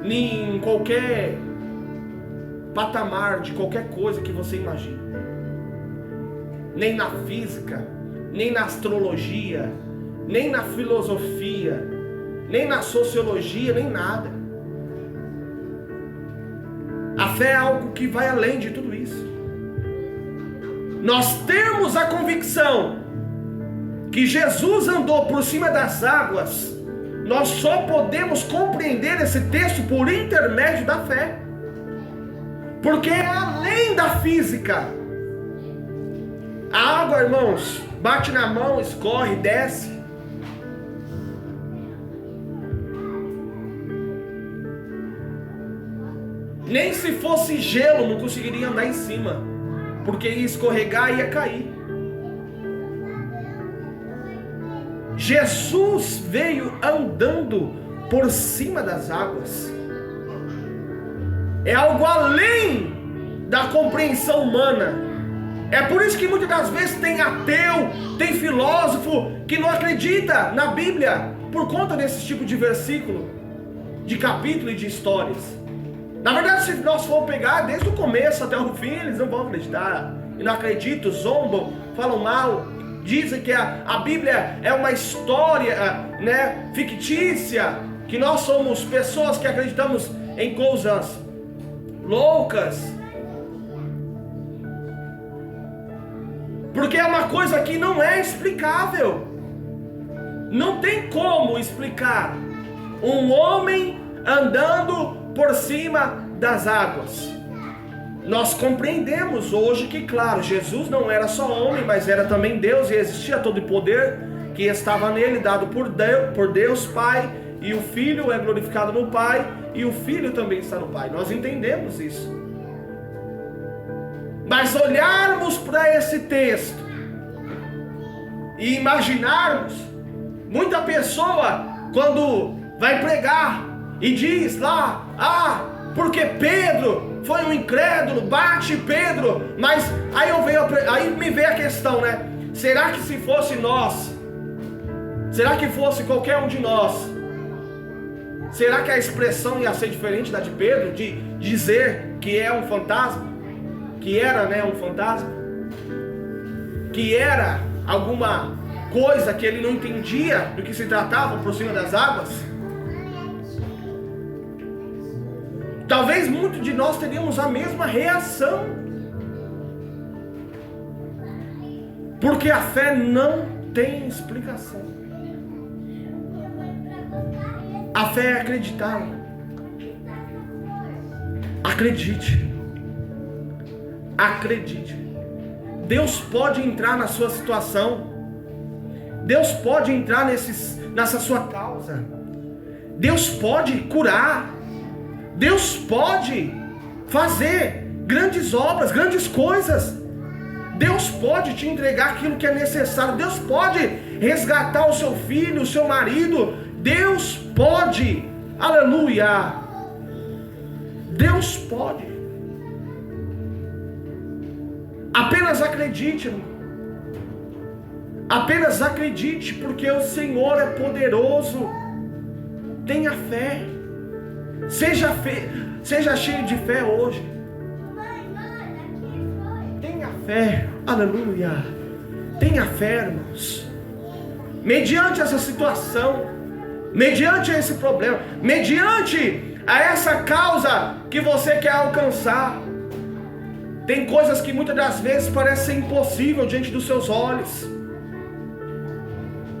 [SPEAKER 2] em qualquer patamar de qualquer coisa que você imagine. Nem na física, nem na astrologia, nem na filosofia, nem na sociologia, nem nada. A fé é algo que vai além de tudo isso. Nós temos a convicção que Jesus andou por cima das águas. Nós só podemos compreender esse texto por intermédio da fé, porque é além da física. A água, irmãos, bate na mão, escorre, desce. Nem se fosse gelo não conseguiria andar em cima, porque ia escorregar e ia cair. Jesus veio andando por cima das águas. É algo além da compreensão humana. É por isso que muitas das vezes tem ateu, tem filósofo que não acredita na Bíblia por conta desse tipo de versículo, de capítulo e de histórias. Na verdade, se nós formos pegar desde o começo até o fim, eles não vão acreditar. E não acreditam, zombam, falam mal. dizem que a Bíblia é uma história, né, fictícia, que nós somos pessoas que acreditamos em coisas loucas, porque é uma coisa que não é explicável. Não tem como explicar um homem andando por cima das águas. Nós compreendemos hoje que, claro, Jesus não era só homem, mas era também Deus, e existia todo o poder que estava nele, dado por Deus Pai, e o Filho é glorificado no Pai, e o Filho também está no Pai. Nós entendemos isso. Mas olharmos para esse texto e imaginarmos, muita pessoa quando vai pregar e diz lá, porque Pedro foi um incrédulo, bate Pedro, mas aí me veio a questão, né? Será que se fosse nós, será que fosse qualquer um de nós, será que a expressão ia ser diferente da de Pedro, de dizer que é um fantasma, que era, né, um fantasma, que era alguma coisa que ele não entendia do que se tratava por cima das águas? Talvez muitos de nós teríamos a mesma reação, porque a fé não tem explicação. A fé é acreditar. Acredite. Acredite. Deus pode entrar na sua situação. Deus pode entrar nessa sua causa. Deus pode curar. Deus pode fazer grandes obras, grandes coisas. Deus pode te entregar aquilo que é necessário. Deus pode resgatar o seu filho, o seu marido. Deus pode. Aleluia. Deus pode. Apenas acredite, irmão. Apenas acredite, porque o Senhor é poderoso. Tenha fé. Seja cheio de fé hoje. Tenha fé. Aleluia. Tenha fé, irmãos. Mediante essa situação, mediante esse problema, mediante a essa causa que você quer alcançar, tem coisas que muitas das vezes parecem impossível diante dos seus olhos.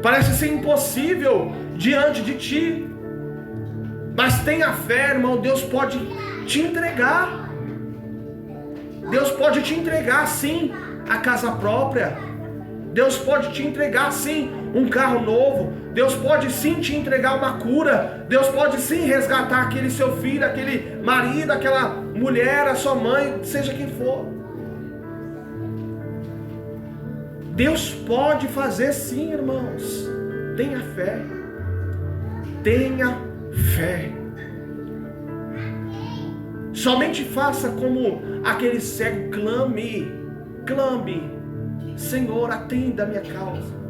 [SPEAKER 2] Parece ser impossível diante de ti. Mas tenha fé, irmão. Deus pode te entregar. Deus pode te entregar, sim, a casa própria. Deus pode te entregar, sim, um carro novo. Deus pode sim te entregar uma cura. Deus pode sim resgatar aquele seu filho, aquele marido, aquela mulher, a sua mãe, seja quem for. Deus pode fazer sim, irmãos. Tenha fé. Tenha fé. Somente faça como aquele cego, clame, Senhor, atenda a minha causa.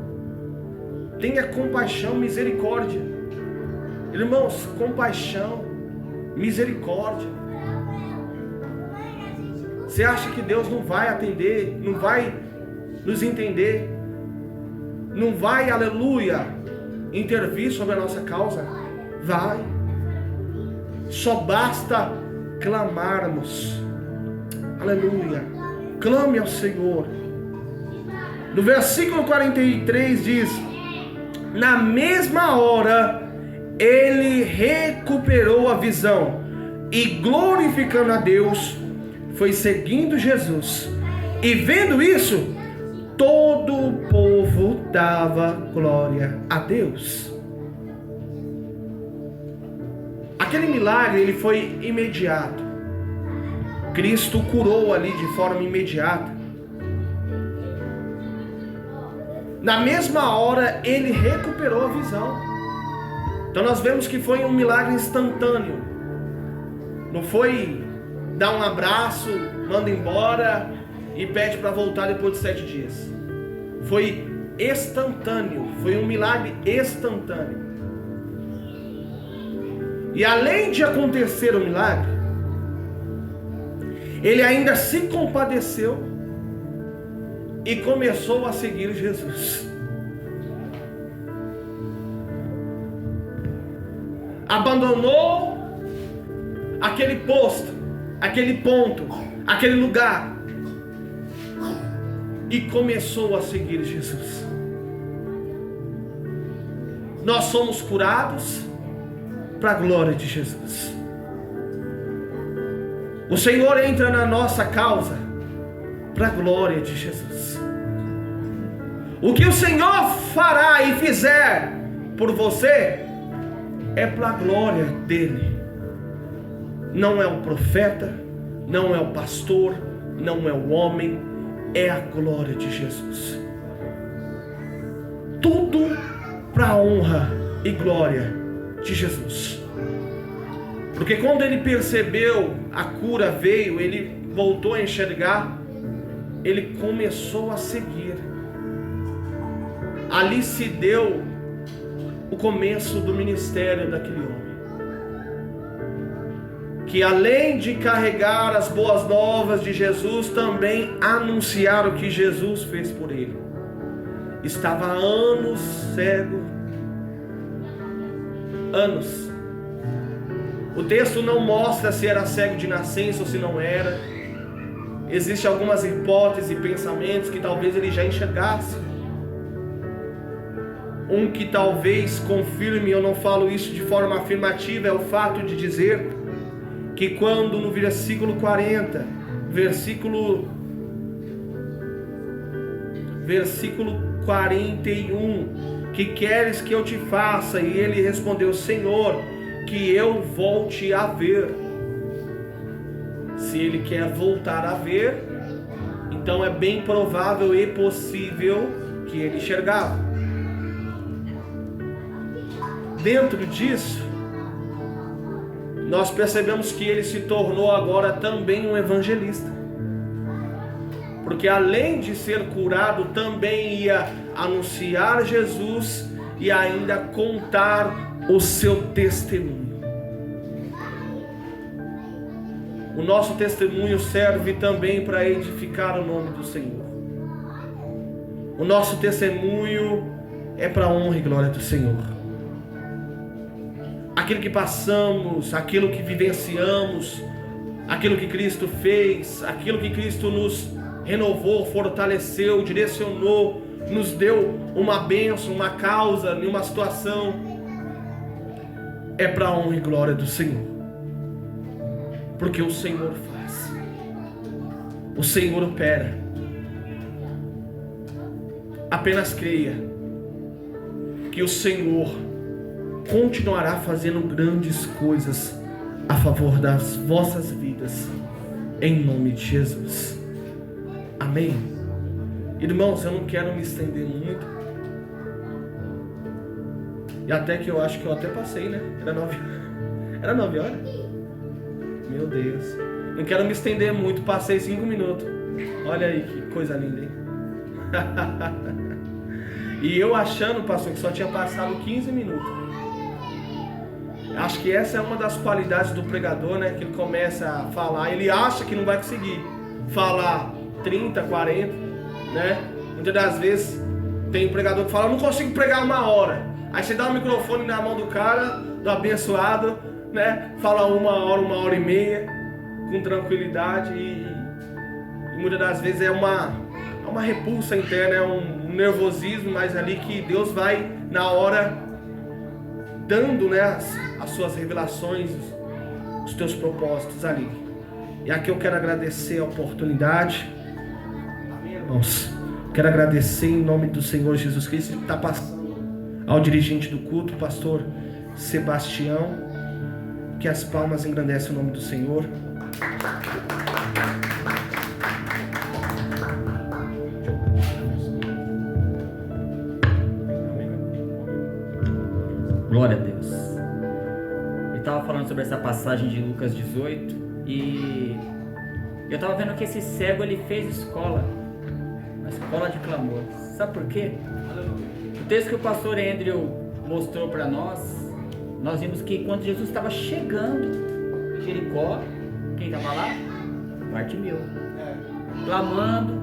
[SPEAKER 2] Tenha compaixão, misericórdia. Irmãos, compaixão, misericórdia. Você acha que Deus não vai atender, não vai nos entender, não vai, aleluia, intervir sobre a nossa causa? Vai. Só basta clamarmos. Aleluia. Clame ao Senhor. No versículo 43 diz: na mesma hora ele recuperou a visão e, glorificando a Deus, foi seguindo Jesus. E vendo isso, todo o povo dava glória a Deus. Aquele milagre, ele foi imediato. Cristo curou ali de forma imediata. Na mesma hora, ele recuperou a visão. Então nós vemos que foi um milagre instantâneo. Não foi dar um abraço, manda embora e pede para voltar depois de 7 dias. Foi instantâneo. Foi um milagre instantâneo. E além de acontecer o milagre, ele ainda se compadeceu e começou a seguir Jesus. Abandonou aquele posto, aquele ponto, aquele lugar e começou a seguir Jesus. Nós somos curados para a glória de Jesus. O Senhor entra na nossa causa para a glória de Jesus. O que o Senhor fará e fizer por você é para a glória dele. Não é o profeta, não é o pastor, não é o homem, é a glória de Jesus. Tudo para a honra e glória de Jesus. Porque quando ele percebeu, a cura veio, ele voltou a enxergar, ele começou a seguir. Ali se deu o começo do ministério daquele homem, que além de carregar as boas novas de Jesus, também anunciar o que Jesus fez por ele. Estava há anos cego, anos. O texto não mostra se era cego de nascença ou se não era. Existem algumas hipóteses e pensamentos que talvez ele já enxergasse. Um que talvez confirme, eu não falo isso de forma afirmativa, é o fato de dizer que quando no versículo 40, versículo 41, que queres que eu te faça? E ele respondeu: Senhor, que eu volte a ver. Se ele quer voltar a ver, então é bem provável e possível que ele enxergava. Dentro disso, nós percebemos que ele se tornou agora também um evangelista, porque além de ser curado, também ia anunciar Jesus e ainda contar o seu testemunho. O nosso testemunho serve também para edificar o nome do Senhor. O nosso testemunho é para a honra e glória do Senhor. Aquilo que passamos, aquilo que vivenciamos, aquilo que Cristo fez, aquilo que Cristo nos renovou, fortaleceu, direcionou, nos deu uma bênção, uma causa, em uma situação, é para a honra e glória do Senhor. Porque o Senhor faz, o Senhor opera. Apenas creia que o Senhor continuará fazendo grandes coisas a favor das vossas vidas, em nome de Jesus. Amém. Irmãos, eu não quero me estender muito, e até que eu acho que eu até passei, né? Era 9 horas? Meu Deus, não quero me estender muito, passei 5 minutos. Olha aí que coisa linda, hein? E eu achando, pastor, que só tinha passado 15 minutos. Acho que essa é uma das qualidades do pregador, né? Que ele começa a falar, ele acha que não vai conseguir falar 30, 40, né? Muitas das vezes tem um pregador que fala: eu não consigo pregar 1 hora. Aí você dá o microfone na mão do cara, do abençoado, né? Fala 1 hora, 1 hora e meia, com tranquilidade, e muitas das vezes é uma repulsa interna, é um nervosismo, mas ali que Deus vai na hora dando, né, as suas revelações, os teus propósitos ali. E aqui eu quero agradecer a oportunidade. Amém, irmãos? Quero agradecer em nome do Senhor Jesus Cristo, que está passando ao dirigente do culto, pastor Sebastião, que as palmas engrandecem o nome do Senhor.
[SPEAKER 1] Glória a Deus. Eu estava falando sobre essa passagem de Lucas 18 e eu estava vendo que esse cego, ele fez escola, uma escola de clamor. Sabe por quê? O texto que o pastor Andrew mostrou para nós vimos que quando Jesus estava chegando em Jericó, quem estava lá? Bartimeu, clamando,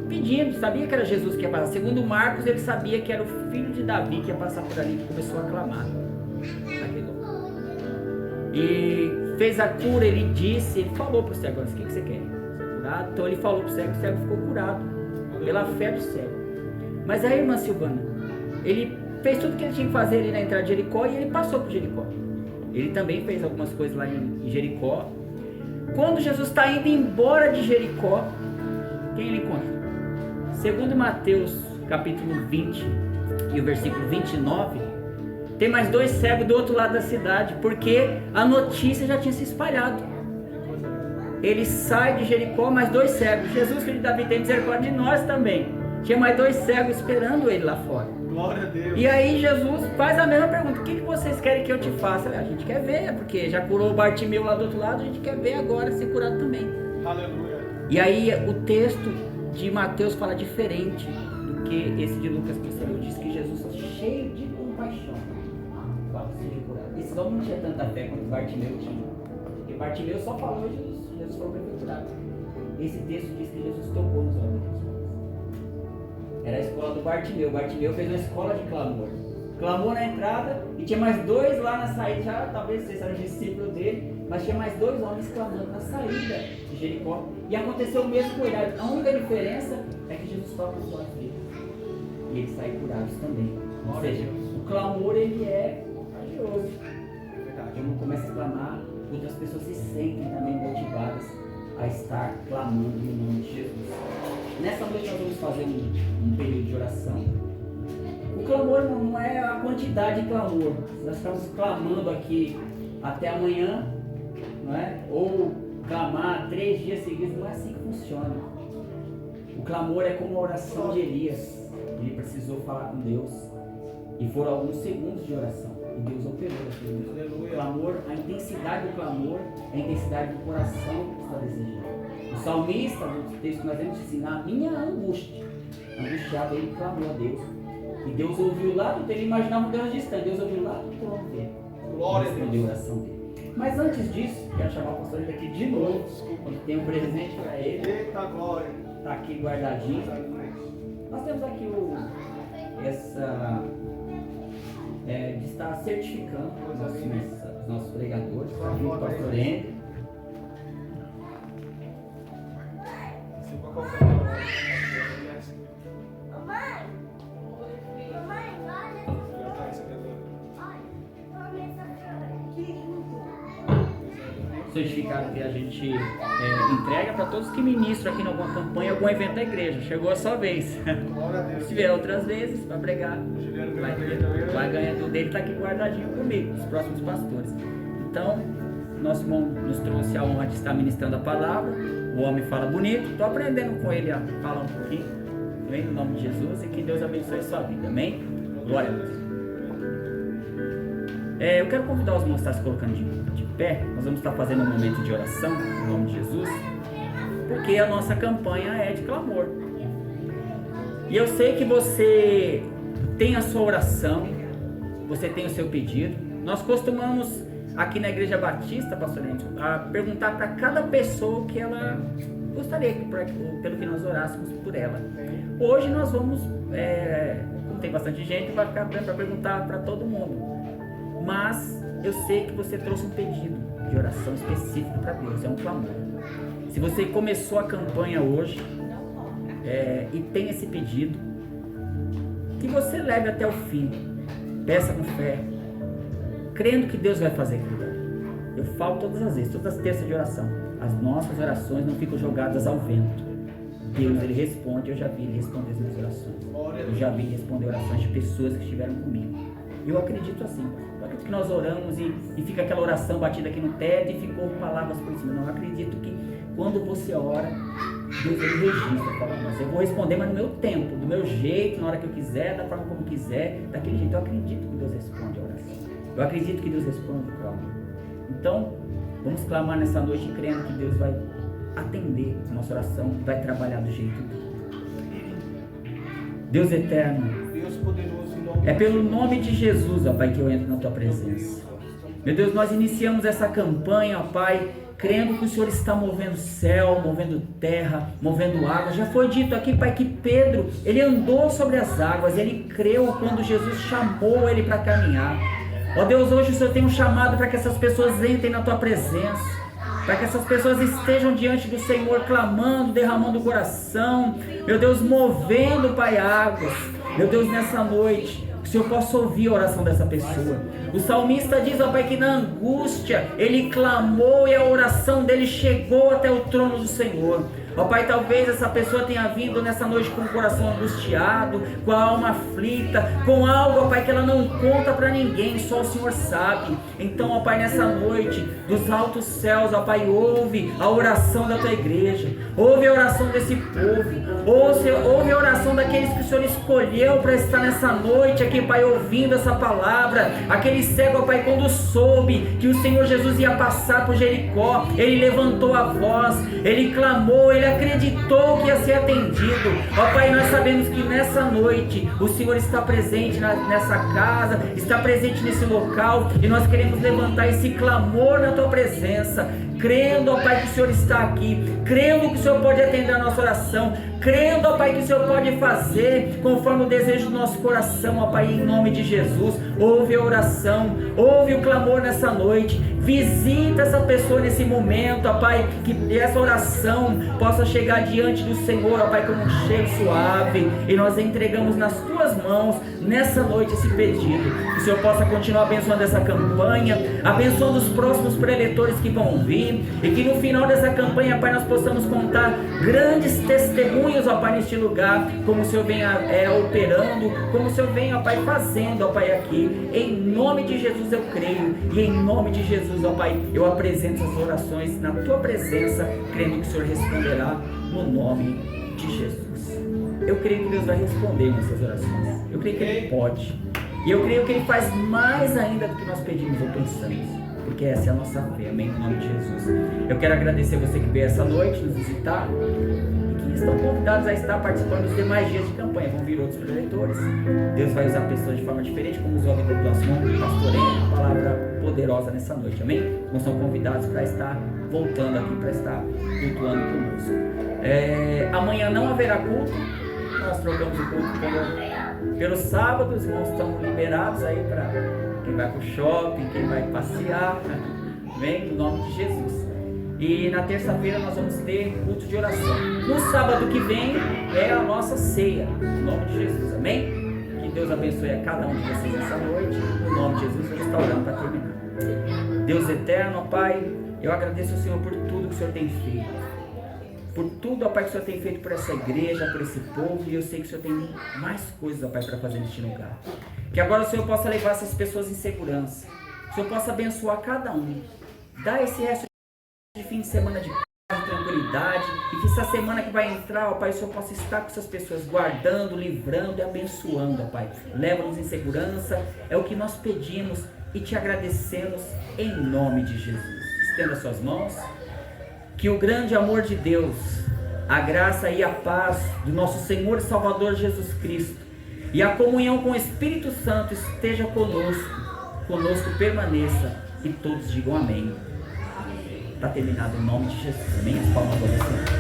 [SPEAKER 1] pedindo, sabia que era Jesus que ia passar. Segundo Marcos, ele sabia que era o filho de Davi que ia passar por ali, que começou a clamar. E fez a cura, ele falou para o cego: o que você quer? Ser curado? Então ele falou para o cego ficou curado, pela fé do cego. Mas a irmã Silvana, ele fez tudo que ele tinha que fazer ali na entrada de Jericó e ele passou por Jericó. Ele também fez algumas coisas lá em Jericó. Quando Jesus está indo embora de Jericó, quem ele encontra? Segundo Mateus capítulo 20 e o versículo 29, tem mais 2 cegos do outro lado da cidade, porque a notícia já tinha se espalhado. Ele sai de Jericó, mais 2 cegos. Jesus, filho de Davi, tem misericórdia de nós também. Tinha mais 2 cegos esperando ele lá fora.
[SPEAKER 2] Glória a Deus.
[SPEAKER 1] E aí Jesus faz a mesma pergunta: o que vocês querem que eu te faça? A gente quer ver, porque já curou o Bartimeu lá do outro lado, a gente quer ver agora ser curado também.
[SPEAKER 2] Aleluia.
[SPEAKER 1] E aí o texto de Mateus fala diferente do que esse de Lucas que você leu. Diz que Jesus, cheio de compaixão, fala: seja curado. Esse homem não tinha tanta fé quanto Bartimeu tinha, porque Bartimeu só falou e Jesus falou para ele curado. Esse texto diz que Jesus tocou nos olhos. Era a escola do Bartimeu. Bartimeu fez uma escola de clamor. Clamou na entrada e tinha mais 2 lá na saída. Já talvez vocês eram discípulos dele, mas tinha mais 2 homens clamando na saída de Jericó. E aconteceu o mesmo com ele. A única diferença é que Jesus toca os olhos dele e eles saem curados também. Ou seja, o clamor ele é contagioso. Quando um começa a clamar, outras pessoas se sentem também motivadas a estar clamando no nome de Jesus. Nessa noite nós vamos fazer um período de oração. O clamor não é a quantidade de clamor. Nós estamos clamando aqui até amanhã, não é? Ou clamar 3 dias seguidos, não é assim que funciona. O clamor é como a oração de Elias. Ele precisou falar com Deus e foram alguns segundos de oração e Deus operou aquilo. O clamor, a intensidade do clamor é a intensidade do coração que está desejando. O salmista, no texto que nós temos que ensinar, a minha angústia, angustiado, ele clamou a Deus. E Deus ouviu lá do dele, ele imaginava um Deus distante, Deus ouviu lá do trono dele. Glória a Deus. A oração dele. Mas antes disso, quero chamar o pastor aqui de novo, porque tem um presente para ele.
[SPEAKER 2] Eita glória.
[SPEAKER 1] Está aqui guardadinho. Nós temos aqui de estar certificando os nossos pregadores, o pastor Henrique. Certificado que a gente entrega para todos que ministram aqui em alguma campanha, algum evento da igreja. Chegou a sua vez. Se vier outras vezes para pregar, vai ganhar do dele, está aqui guardadinho comigo, os próximos pastores. Então, nosso irmão nos trouxe a honra de estar ministrando a palavra. O homem fala bonito, estou aprendendo com ele a falar um pouquinho. Vem no nome de Jesus e que Deus abençoe a sua vida. Amém? Glória a Deus. Eu quero convidar os irmãos a estar se colocando de pé. Nós vamos estar fazendo um momento de oração em nome de Jesus, porque a nossa campanha é de clamor. E eu sei que você tem a sua oração, você tem o seu pedido. Nós costumamos aqui na Igreja Batista, pastor Enzo, a perguntar para cada pessoa o que ela gostaria, pelo que nós orássemos por ela. Hoje nós vamos, como tem bastante gente, vai ficar para perguntar para todo mundo. Mas eu sei que você trouxe um pedido de oração específico para Deus, é um clamor. Se você começou a campanha hoje e tem esse pedido, que você leve até o fim, peça com fé, crendo que Deus vai fazer aquilo. Eu falo todas as vezes, todas as terças de oração, as nossas orações não ficam jogadas ao vento. Deus, Ele responde. Eu já vi Ele responder as minhas orações. Eu já vi Ele responder orações de pessoas que estiveram comigo. Eu acredito assim. Eu acredito que nós oramos e fica aquela oração batida aqui no teto e ficou palavras por cima. Não, eu acredito que quando você ora, Deus Ele registra. Fala, mas eu vou responder, mas no meu tempo, do meu jeito, na hora que eu quiser, da forma como quiser, daquele jeito. Eu acredito que Deus responde a oração. Eu acredito que Deus responde o clamor. Então, vamos clamar nessa noite crendo que Deus vai atender a nossa oração, vai trabalhar do jeito dele. Deus eterno,
[SPEAKER 2] Deus poderoso,
[SPEAKER 1] é pelo nome de Jesus, ó Pai, que eu entro na tua presença. Meu Deus, nós iniciamos essa campanha, ó Pai, crendo que o Senhor está movendo céu, movendo terra, movendo água. Já foi dito aqui, Pai, que Pedro, ele andou sobre as águas, ele creu quando Jesus chamou ele para caminhar. Ó Deus, hoje o Senhor tem um chamado para que essas pessoas entrem na Tua presença, para que essas pessoas estejam diante do Senhor, clamando, derramando o coração, meu Deus, movendo, Pai, águas. Meu Deus, nessa noite, que o Senhor possa ouvir a oração dessa pessoa. O salmista diz, ó Pai, que na angústia ele clamou e a oração dele chegou até o trono do Senhor. Ó Pai, talvez essa pessoa tenha vindo nessa noite com o coração angustiado, com a alma aflita, com algo, ó Pai, que ela não conta para ninguém, só o Senhor sabe. Então, ó Pai, nessa noite, dos altos céus, ó Pai, ouve a oração da Tua igreja, ouve a oração desse povo, ouve a oração daqueles que o Senhor escolheu para estar nessa noite aqui, Pai, ouvindo essa palavra. Aquele cego, ó Pai, quando soube que o Senhor Jesus ia passar por Jericó, ele levantou a voz, ele clamou, ele acreditou que ia ser atendido. Ó Pai, nós sabemos que nessa noite o Senhor está presente nessa casa, está presente nesse local, e nós queremos levantar esse clamor na Tua presença, crendo, ó Pai, que o Senhor está aqui, crendo que o Senhor pode atender a nossa oração, crendo, ó Pai, que o Senhor pode fazer conforme o desejo do nosso coração, ó Pai, em nome de Jesus. Ouve a oração, ouve o clamor nessa noite, visita essa pessoa nesse momento, ó Pai, que essa oração possa chegar diante do Senhor, ó Pai, como um cheiro suave, e nós entregamos nas Tuas mãos nessa noite esse pedido. Que o Senhor possa continuar abençoando essa campanha, abençoando os próximos preletores que vão vir, e que no final dessa campanha, Pai, nós possamos contar grandes testemunhos, ó Pai, neste lugar, como o Senhor vem operando, como o Senhor vem, ó Pai, fazendo, ó Pai, aqui. Em nome de Jesus eu creio, e em nome de Jesus, ó Pai, eu apresento essas orações na Tua presença, crendo que o Senhor responderá no nome de Jesus. Eu creio que Deus vai responder nessas orações, eu creio que Ele pode, e eu creio que Ele faz mais ainda do que nós pedimos ou pensamos, porque essa é a nossa fé, amém, em nome de Jesus. Eu quero agradecer você que veio essa noite nos visitar, estão convidados a estar participando dos demais dias de campanha. Vão vir outros preletores. Deus vai usar pessoas de forma diferente, como usou a vida do nosso irmão pastor, uma palavra poderosa nessa noite, amém? Nós somos convidados para estar voltando aqui, para estar cultuando conosco. Amanhã não haverá culto, nós trocamos o culto pelo sábado. Os irmãos estão liberados aí para quem vai para o shopping, quem vai passear, amém? No nome de Jesus. E na terça-feira nós vamos ter culto de oração. No sábado que vem é a nossa ceia, no nome de Jesus, amém? Que Deus abençoe a cada um de vocês essa noite, no nome de Jesus. Eu estou orando para terminar. Deus eterno, ó Pai, eu agradeço ao Senhor por tudo que o Senhor tem feito, por tudo, ó Pai, que o Senhor tem feito por essa igreja, por esse povo, e eu sei que o Senhor tem mais coisas, ó Pai, para fazer neste lugar. Que agora o Senhor possa levar essas pessoas em segurança, que o Senhor possa abençoar cada um, dá esse resto de fim de semana de paz, de tranquilidade, e que essa semana que vai entrar, ó Pai, o Senhor possa estar com essas pessoas, guardando, livrando e abençoando, ó Pai. Leva-nos em segurança, é o que nós pedimos e te agradecemos em nome de Jesus. Estenda suas mãos, que o grande amor de Deus, a graça e a paz do nosso Senhor e Salvador Jesus Cristo, e a comunhão com o Espírito Santo esteja conosco permaneça, e todos digam amém. Está terminado em nome de Jesus. Amém? As palmas para você.